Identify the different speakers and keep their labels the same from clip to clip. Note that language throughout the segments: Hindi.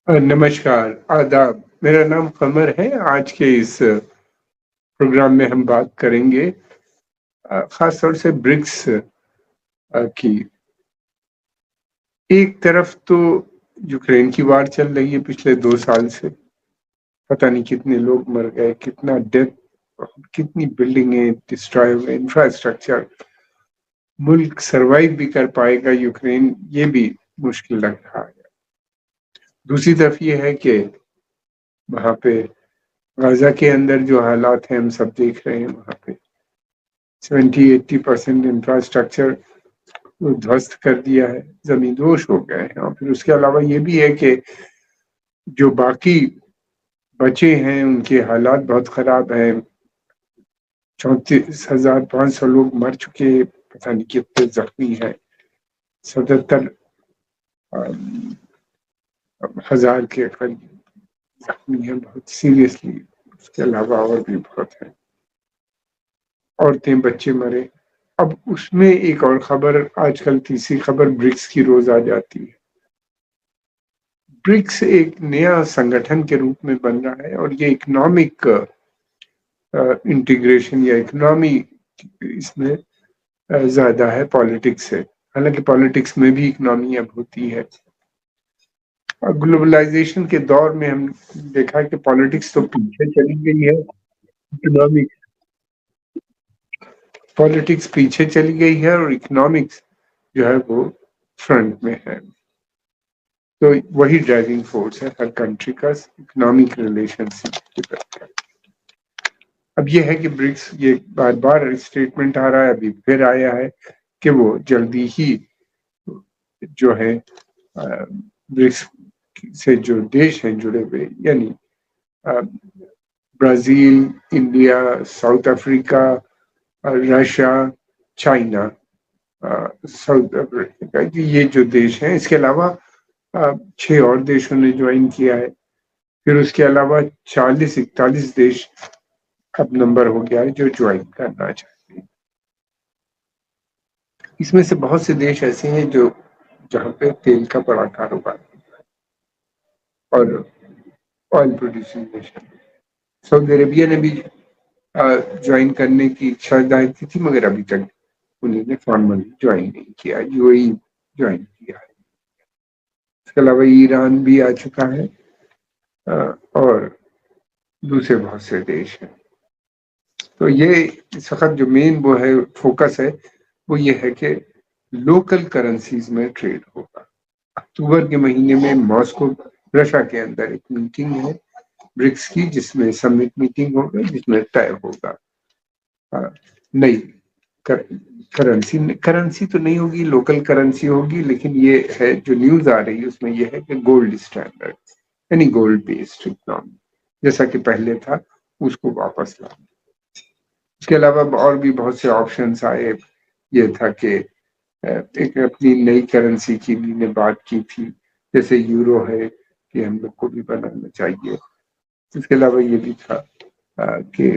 Speaker 1: नमस्कार, आदाब। मेरा नाम कमर है। आज के इस प्रोग्राम में हम बात करेंगे ख़ास तौर से ब्रिक्स की। एक तरफ तो यूक्रेन की वार चल रही है पिछले 2 साल से। पता नहीं कितने लोग मर गए, कितना डेथ, कितनी बिल्डिंगें डिस्ट्रॉय हुए, इंफ्रास्ट्रक्चर। मुल्क सर्वाइव भी कर पाएगा यूक्रेन, ये भी मुश्किल लग रहा है। दूसरी तरफ ये है कि वहाँ पे गाज़ा के अंदर जो हालात हैं हम सब देख रहे हैं। वहाँ पे 70-80% इंफ्रास्ट्रक्चर ध्वस्त कर दिया है, जमींदोज हो गए हैं। और फिर उसके अलावा ये भी है कि जो बाकी बचे हैं उनके हालात बहुत खराब हैं। 34,500 लोग मर चुके, पता नहीं कितने जख्मी हैं। 77 हजार के करीब जख्मी हैं बहुत सीरियसली। उसके अलावा और भी बहुत हैं, औरतें बच्चे मरे। अब उसमें एक और खबर, आजकल तीसरी खबर ब्रिक्स की रोज आ जाती है। ब्रिक्स एक नया संगठन के रूप में बन रहा है और ये इकोनॉमिक इंटीग्रेशन या इकोनॉमी इसमें ज्यादा है पॉलिटिक्स से। हालांकि पॉलिटिक्स में भी इकोनॉमी अब होती है। ग्लोबलाइजेशन के दौर में हम देखा कि पॉलिटिक्स तो पीछे चली गई है, इकोनॉमिक पॉलिटिक्स पीछे चली गई है और इकोनॉमिक्स जो है वो फ्रंट में है। तो वही ड्राइविंग फोर्स है हर कंट्री का, इकोनॉमिक रिलेशनशिप। अब ये है कि ब्रिक्स, ये बार बार स्टेटमेंट आ रहा है, अभी फिर आया है कि वो जल्दी ही जो है ब्रिक्स से जो देश हैं जुड़े हुए, यानी Brazil, India, south Africa, Russia, China, south Africa, ये जो देश हैं, इसके अलावा 6 और देशों ने ज्वाइन किया है। फिर उसके अलावा 40-41 देश अब नंबर हो गया है जो ज्वाइन करना चाहते हैं। इसमें से बहुत से देश ऐसे हैं जो जहाँ पे तेल का बड़ा कारोबार और oil producing nation. Saudi Arabia ने भी ज्वाइन करने की इच्छा जाहिर की थी, मगर अभी तक उन्होंने फॉर्मली ज्वाइन नहीं किया। यूएई ज्वाइन किया है। इसके अलावा ईरान भी आ चुका है और दूसरे बहुत से देश हैं। तो ये इस वक्त जो मेन वो है, फोकस है, वो ये है कि लोकल करेंसीज में ट्रेड होगा। अक्टूबर के महीने में मॉस्को, रशिया के अंदर एक मीटिंग है ब्रिक्स की, जिसमें समिट मीटिंग होगा, जिसमें तय होगा नई करेंसी तो नहीं होगी, लोकल करेंसी होगी। लेकिन ये है जो न्यूज आ रही है उसमें ये है कि गोल्ड स्टैंडर्ड, यानी गोल्ड बेस्ड इकोनॉमी जैसा कि पहले था, उसको वापस लाना। इसके अलावा और भी बहुत से ऑप्शंस आए। ये था कि एक अपनी नई करेंसी की ने बात की थी, जैसे यूरो है, कि हम लोग को भी बनाना चाहिए। इसके अलावा ये भी था कि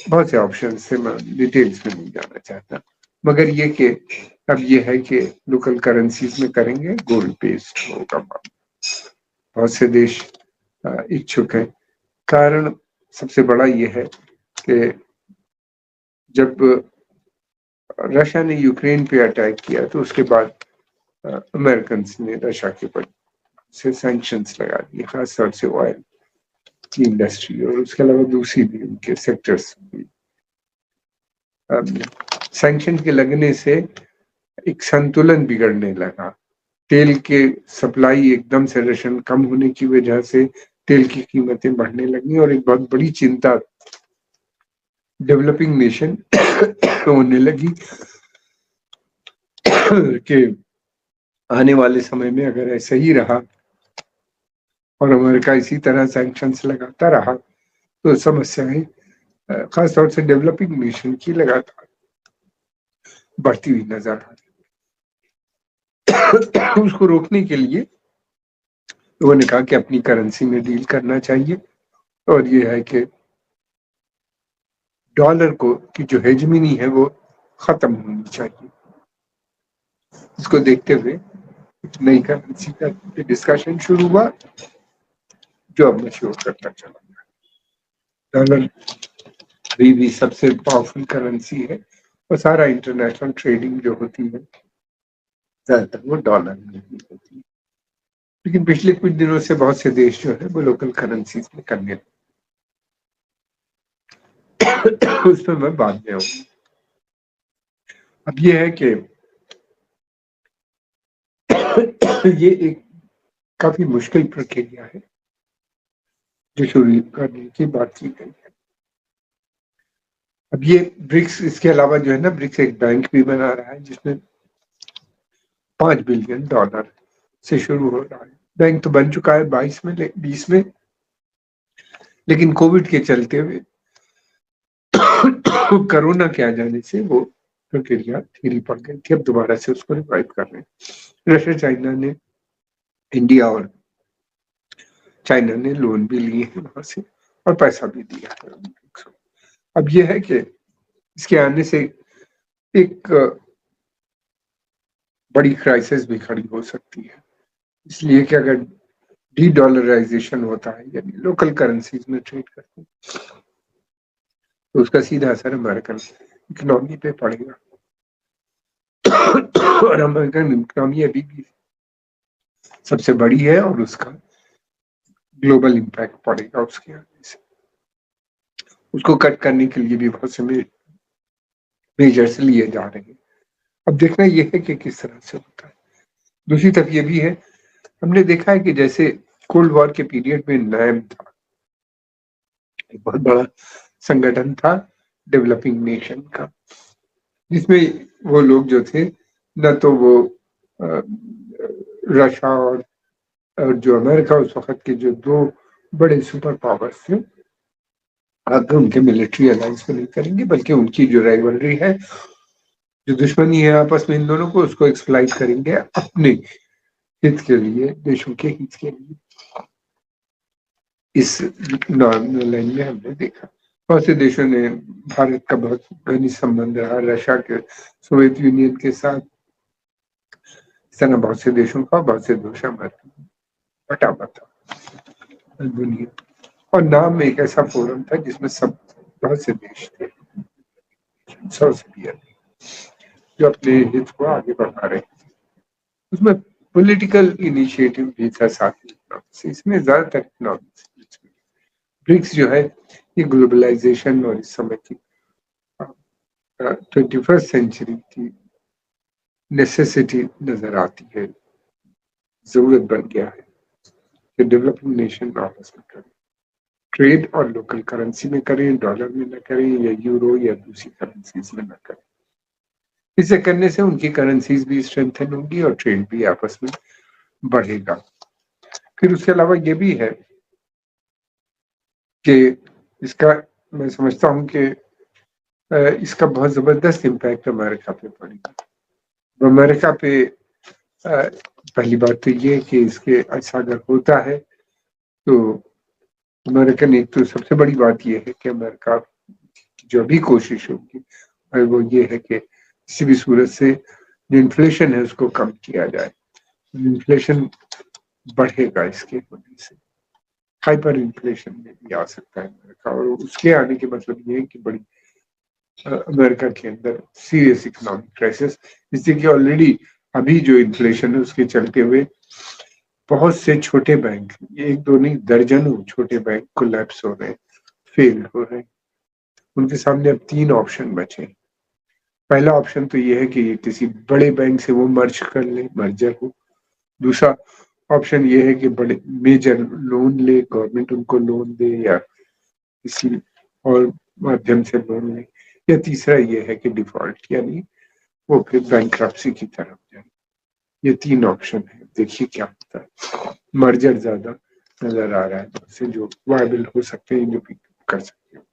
Speaker 1: बहुत से ऑप्शन से मैं डिटेल्स में नहीं जाना चाहता, मगर ये कि अब ये है कि लोकल करेंसीज में करेंगे, गोल्ड बेस्ड होगा। बहुत से देश इच्छुक है। कारण सबसे बड़ा ये है कि जब रशिया ने यूक्रेन पे अटैक किया तो उसके बाद अमेरिकन ने रशिया के ऊपर से सैंक्शंस लगा दिए, खासतौर से ऑयल की इंडस्ट्री और उसके अलावा दूसरी भी उनके सेक्टर्स भी। सैंक्शन के लगने से एक संतुलन बिगड़ने लगा। तेल के सप्लाई एकदम से रशियन कम होने की वजह से तेल की कीमतें बढ़ने लगी और एक बहुत बड़ी चिंता डेवलपिंग नेशन होने लगी कि आने वाले समय में अगर ऐसा ही रहा और अमेरिका इसी तरह सैंक्शंस लगाता रहा तो समस्याएं खासतौर से डेवलपिंग नेशन की लगातार बढ़ती हुई नजर आ रही। उसको रोकने के लिए लोगों ने कहा कि अपनी करेंसी में डील करना चाहिए और ये है कि डॉलर को की जो हेजमिनी है वो खत्म होनी चाहिए। इसको देखते हुए नई करेंसी का डिस्कशन शुरू हुआ जो अब मैच्योर करता चला गया। डॉलर अभी भी सबसे पावरफुल करेंसी है और सारा इंटरनेशनल ट्रेडिंग जो होती है ज्यादातर वो डॉलर में ही होती है। लेकिन पिछले कुछ दिनों से बहुत से देश जो है वो लोकल करेंसीज में करने उस पर मैं बाद में आऊंगा। अब ये है कि ये एक काफी मुश्किल प्रक्रिया है जो शुरू करने की बात की गई है। अब ये ब्रिक्स, इसके अलावा जो है ना, ब्रिक्स एक बैंक भी बना रहा है जिसमें $5 बिलियन से शुरू हो रहा है। बैंक तो बन चुका है 20 में, लेकिन कोविड के चलते हुए कोरोना के आ जाने से वो प्रक्रिया धीरे पड़ गई थी। अब दोबारा से उसको रिवाइव कर रहे हैं। रशिया चाइना ने, इंडिया और चाइना ने लोन भी लिए हैं वहां से और पैसा भी दिया है। अब ये है कि इसके आने से एक बड़ी क्राइसिस भी खड़ी हो सकती है, इसलिए कि अगर डी डॉलराइजेशन होता है यानी लोकल करेंसीज में ट्रेड करते हैं तो उसका सीधा असर अमेरिकन इकोनॉमी पे पड़ेगा। और अमेरिकन इकोनॉमी अभी भी सबसे बड़ी है और उसका ग्लोबल इम्पैक्ट पड़ेगा उसके आने से। उसको कट करने के लिए भी बहुत से मेजर्स लिए जा रहे हैं। अब देखना यह है कि किस तरह से होता है। दूसरी तरफ ये भी है, हमने देखा है कि जैसे कोल्ड वॉर के पीरियड में नैम था, एक बहुत बड़ा संगठन था डेवलपिंग नेशन का, जिसमें वो लोग जो थे, न तो वो रशिया और जो अमेरिका, उस वक्त के जो दो बड़े सुपर पावर्स थे, आगे उनके मिलिट्री अलायंस को नहीं करेंगे, बल्कि उनकी जो राइवलरी है, जो दुश्मनी है आपस में इन दोनों को, उसको एक्सप्लॉइट करेंगे अपने हित के लिए, देशों के हित के लिए। इस नॉर्मल लाइन में हमने देखा बहुत से देशों ने, भारत का बहुत घनिष्ठ संबंध रहा रशिया के, सोवियत यूनियन के साथ। इस तरह बहुत से देशों का, बहुत से देशों में बटा बटा दुनिया, और नाम एक ऐसा फोरम था जिसमें सब बहुत से देश थे, 100 से भी अधिक, जो अपने हित को आगे बढ़ा रहे थे। उसमें पॉलिटिकल इनिशिएटिव भी था साथ में, इसमें ज्यादातर इकोनॉमिक्स। ब्रिक्स जो है ये ग्लोबलाइजेशन और इस समय की 21st सेंचुरी की नेसेसिटी नजर आती है, जरूरत बन गया है कि डेवलपिंग नेशन आपस में करें, ट्रेड और लोकल करेंसी में करें, डॉलर में न करें या यूरो या दूसरी करेंसीज में न करें। इसे करने से उनकी करेंसीज भी स्ट्रेंथन होंगी और ट्रेड भी आपस में बढ़ेगा। फिर उसके अलावा ये भी है कि इसका, मैं समझता हूँ कि इसका बहुत जबरदस्त इम्पैक्ट अमेरिका पे पड़ेगा। अमेरिका पे पहली बात तो ये कि इसके ऐसा अगर होता है तो अमेरिकन, एक तो सबसे बड़ी बात ये है कि अमेरिका की जो भी कोशिश होगी वो ये है कि किसी भी सूरत से जो इन्फ्लेशन है उसको कम किया जाए। इन्फ्लेशन बढ़ेगा इसके होने से, हाइपर इन्फ्लेशन में भी आ सकता है अमेरिका, और उसके आने के मतलब ये है कि बड़ी अमेरिका के अंदर सीरियस इकोनॉमिक क्राइसिस, जिससे कि ऑलरेडी अभी जो इन्फ्लेशन है उसके चलते हुए बहुत से छोटे बैंक, एक दो नहीं दर्जनों छोटे बैंक कोलैप्स हो रहे हैं, फेल हो रहे हैं। उनके सामने अब 3 ऑप्शन बचे। पहला ऑप्शन तो ये है कि ये किसी बड़े बैंक से वो मर्ज कर ले, मर्जर हो। दूसरा ऑप्शन ये है कि बड़े मेजर लोन ले, गवर्नमेंट उनको लोन दे या किसी और माध्यम से लोन ले। या तीसरा ये है कि डिफॉल्ट, यानी वो फिर बैंक्रप्सी की तरफ जाए। ये 3 ऑप्शन है, देखिए क्या होता है। मर्जर ज्यादा नजर आ रहा है से जो वायबल हो सकते हैं, जो भी कर सकते हैं।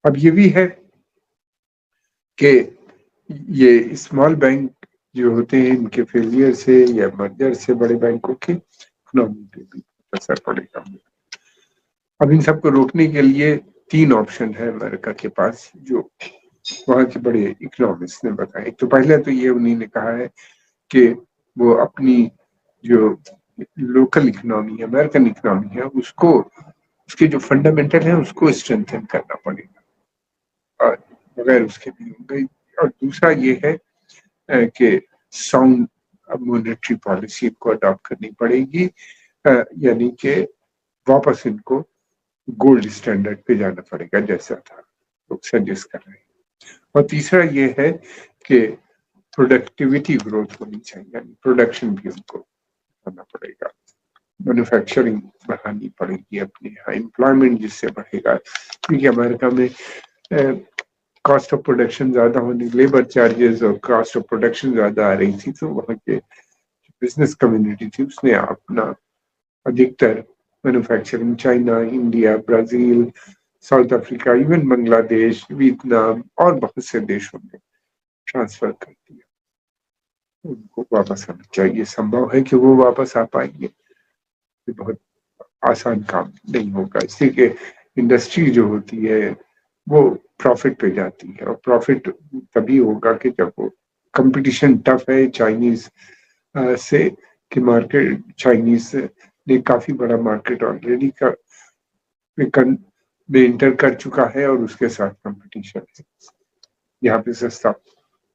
Speaker 1: अब ये भी है कि ये स्मॉल बैंक जो होते हैं, इनके फेलियर से या मर्जर से बड़े बैंकों की इकोनॉमी पे भी असर पड़ेगा। अब इन सबको रोकने के लिए 3 ऑप्शन है अमेरिका के पास, जो वहां के बड़े इकोनॉमिस्ट ने बताया। तो पहले तो ये उन्हीं ने कहा है कि वो अपनी जो लोकल इकोनॉमी है, अमेरिकन इकोनॉमी है, उसको उसके जो फंडामेंटल है उसको स्ट्रेंथन करना पड़ेगा, और बगैर उसके नहीं होंगे। और दूसरा ये है कि साउंड मॉनेटरी पॉलिसी इनको अडॉप्ट करनी पड़ेगी, यानी कि वापस इनको गोल्ड स्टैंडर्ड पे जाना पड़ेगा जैसा था लोग सजेस्ट कर रहे हैं। और तीसरा ये है कि प्रोडक्टिविटी ग्रोथ होनी चाहिए, यानी प्रोडक्शन भी उनको करना पड़ेगा, मैन्युफैक्चरिंग बढ़ानी पड़ेगी अपने यहाँ, एम्प्लॉयमेंट जिससे बढ़ेगा, क्योंकि अमेरिका में कॉस्ट ऑफ प्रोडक्शन ज्यादा होने, लेबर चार्जेस और कॉस्ट ऑफ प्रोडक्शन ज्यादा आ रही थी, तो वहाँ के बिजनेस कम्युनिटी थी उसने अपना अधिकतर manufacturing China, India, Brazil, south Africa, even Bangladesh, Vietnam और बहुत से देशों में ट्रांसफर कर दिया। उनको वापस आना चाहिए, संभव है कि वो वापस आ पाएंगे, बहुत आसान काम नहीं होगा, इसलिए कि इंडस्ट्री जो होती है वो प्रॉफिट पे जाती है, और प्रॉफिट तभी होगा कि जब वो कंपटीशन टफ है चाइनीज से, कि मार्केट चाइनीज ने काफी बड़ा मार्केट ऑलरेडी का में इंटर कर चुका है, और उसके साथ कंपटीशन है, यहाँ पे सस्ता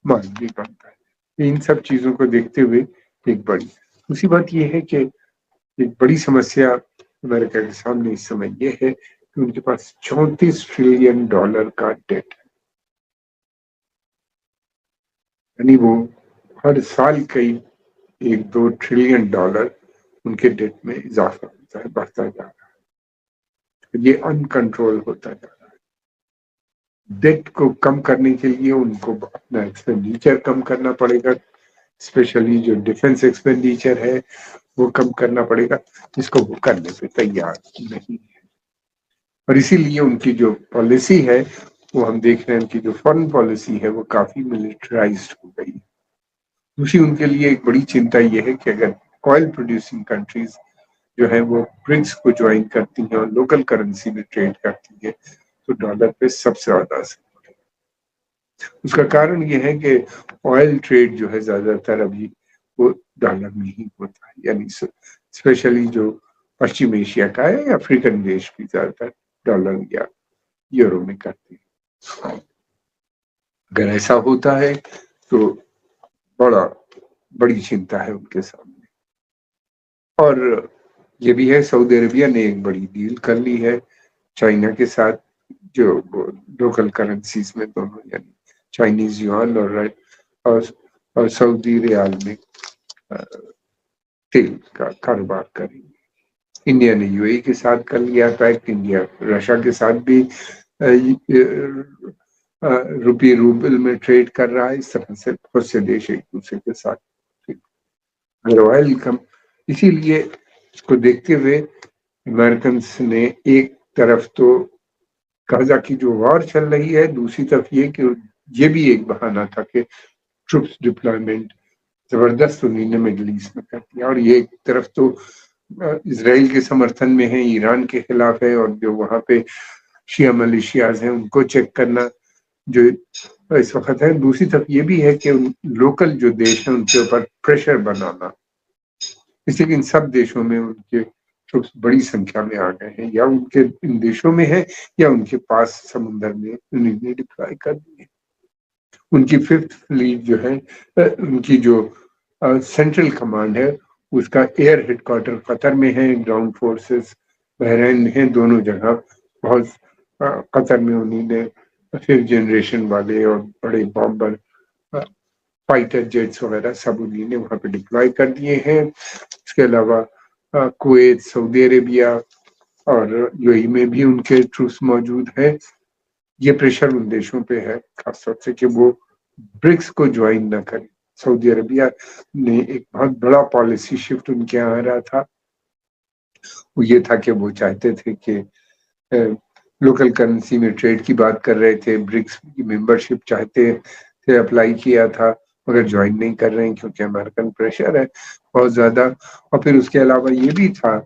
Speaker 1: माल भी बनता है। इन सब चीजों को देखते हुए एक बड़ी दूसरी बात यह है कि एक बड़ी समस्या अमेरिका के सामने इस समय यह है कि उनके पास $34 ट्रिलियन का डेट है, यानी वो हर साल कई $1-2 ट्रिलियन उनके डेट में इजाफा होता है, बढ़ता जा रहा है, ये अनकंट्रोल होता जा रहा है। डेट को कम करने के लिए उनको अपना एक्सपेंडिचर कम करना पड़ेगा, स्पेशली जो डिफेंस एक्सपेंडिचर है वो कम करना पड़ेगा, जिसको वो करने पे तैयार नहीं है। और इसीलिए उनकी जो पॉलिसी है वो हम देख रहे हैं, उनकी जो फॉरेन पॉलिसी है वो काफी मिलिटराइज्ड हो गई है। दूसरी उनके लिए एक बड़ी चिंता ये है कि अगर ऑयल प्रोड्यूसिंग कंट्रीज जो है वो ब्रिक्स को ज्वाइन करती हैं और लोकल करेंसी में ट्रेड करती है, तो डॉलर पे सबसे ज्यादा असर पड़ेगा। उसका कारण ये है कि ऑयल ट्रेड जो है ज्यादातर अभी वो डॉलर में ही होता है, यानी स्पेशली जो पश्चिम एशिया का है, अफ्रीकन देश भी ज्यादातर डॉलर या यूरो में करते हैं। अगर ऐसा होता है तो बड़ी चिंता है उनके सामने। और ये भी है, सऊदी अरेबिया ने एक बड़ी डील कर ली है चाइना के साथ, जो लोकल करेंसीज में दोनों, यानी चाइनीज युआन और सऊदी रियाल में तेल का कारोबार करेंगे। इंडिया ने यूएई के साथ कर लिया पैक्ट, इंडिया रशिया के साथ भी रुपये रूबल में ट्रेड कर रहा है। इस तरह से बहुत से देश एक दूसरे के साथ ऑयल कम, इसीलिए इसको देखते हुए अमेरिकन ने एक तरफ तो गाजा की जो वॉर चल रही है, दूसरी तरफ ये कि ये भी एक बहाना था कि ट्रुप्स डिप्लॉयमेंट जबरदस्त उन्होंने मिडल ईस्ट में कर दिया, और ये एक तरफ तो इसराइल के समर्थन में है, ईरान के खिलाफ है, और जो वहां पे शिया मलेशियाज हैं उनको चेक करना जो इस वक्त है। दूसरी तरफ ये भी है कि लोकल जो देश है उनके ऊपर प्रेशर बनाना, इसलिए इन सब देशों में उनके ट्रुप्स बड़ी संख्या में आ गए हैं, या उनके इन देशों में है या उनके पास समुद्र में उन्होंने डिप्लॉय कर दिए। उनकी 5th फ्लीट जो है, उनकी जो सेंट्रल कमांड है उसका एयर हेडक्वार्टर कतर में है, ग्राउंड फोर्सेस बहरीन में है, दोनों जगह बहुत कतर में उन्होंने 5th जनरेशन वाले और बड़े बॉम्बर फाइटर जेट्स वगैरह सब उन्होंने वहां पे डिप्लॉय कर दिए हैं। इसके अलावा कुवैत, सऊदी अरेबिया और यूएई में भी उनके ट्रूप्स मौजूद है। ये प्रेशर उन देशों पे है खासतौर से कि वो ब्रिक्स को ज्वाइन न करें। सऊदी अरेबिया ने एक बहुत बड़ा पॉलिसी शिफ्ट उनके यहाँ आ रहा था, वो ये था कि वो चाहते थे कि लोकल करेंसी में ट्रेड की बात कर रहे थे, ब्रिक्स की मेंबरशिप चाहते थे, अप्लाई किया था, मगर ज्वाइन नहीं कर रहे हैं क्योंकि अमेरिकन प्रेशर है बहुत ज्यादा। और फिर उसके अलावा ये भी था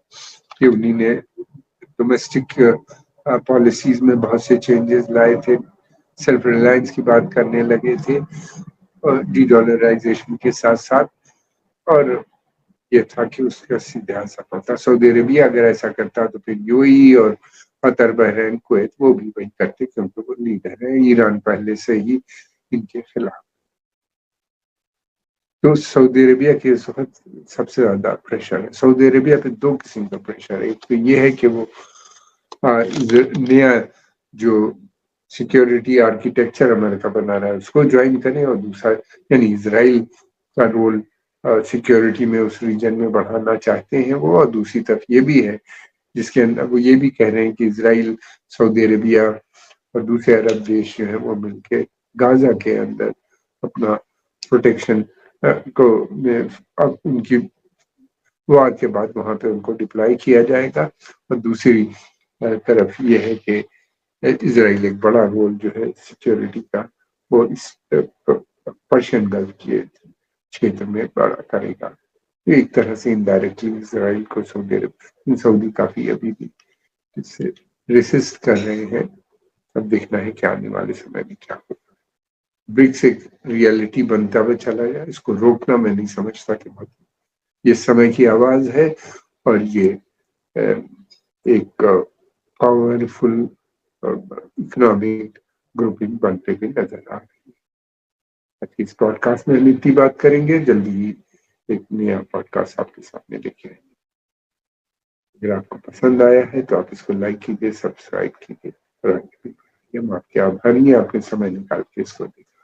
Speaker 1: कि उन्होंने डोमेस्टिक पॉलिसीज में बहुत से चेंजेस लाए थे, सेल्फ रिलायंस की बात करने लगे थे डी डॉलराइजेशन के साथ साथ, और ये था कि उसका सीधा असर होता। सऊदी अरेबिया अगर ऐसा करता तो फिर यूएई और कतर, बहरीन, कुवैत वो भी वही करते क्योंकि वो लीडर है। ईरान पहले से ही इनके खिलाफ। तो सऊदी अरेबिया के इस वक्त सबसे ज्यादा प्रेशर है। सऊदी अरेबिया पे दो किस्म का प्रेशर है। एक तो ये है कि वो नया जो सिक्योरिटी आर्किटेक्चर अमेरिका बना रहा है उसको ज्वाइन करें, और दूसरा यानी इसराइल का रोल सिक्योरिटी में उस रीजन में बढ़ाना चाहते हैं वो। और दूसरी तरफ ये भी है जिसके अंदर वो ये भी कह रहे हैं कि इसराइल, सऊदी अरेबिया और दूसरे अरब देश जो है वो मिलके गाजा के अंदर अपना प्रोटेक्शन को अब उनकी वार के बाद वहां पे उनको डिप्लॉय किया जाएगा। और दूसरी तरफ ये है कि इसराइल एक बड़ा रोल जो है सिक्योरिटी का वो इस पर्शियन गल्फ के क्षेत्र में बड़ा करेगा। एक तरह से इनडायरेक्टली इसराइल को सऊदी काफी अभी भी इससे रेसिस्ट कर रहे हैं। अब देखना है कि आने वाले समय में क्या होगा। ब्रिक्स एक रियलिटी बनता हुआ चला जाए, इसको रोकना मैं नहीं समझता कि बहुत ये समय की आवाज है। और ये एक पावरफुल इकोनॉमिक ग्रुपिंग बनते हुए नजर आ रही है। इस पॉडकास्ट में हम इतनी बात करेंगे, जल्दी ही एक नया पॉडकास्ट आपके सामने लेके आएंगे। अगर आपको पसंद आया है तो आप इसको लाइक कीजिए, सब्सक्राइब कीजिए और हम आपके आभारी हैं आपने समय निकाल के इसको देखा।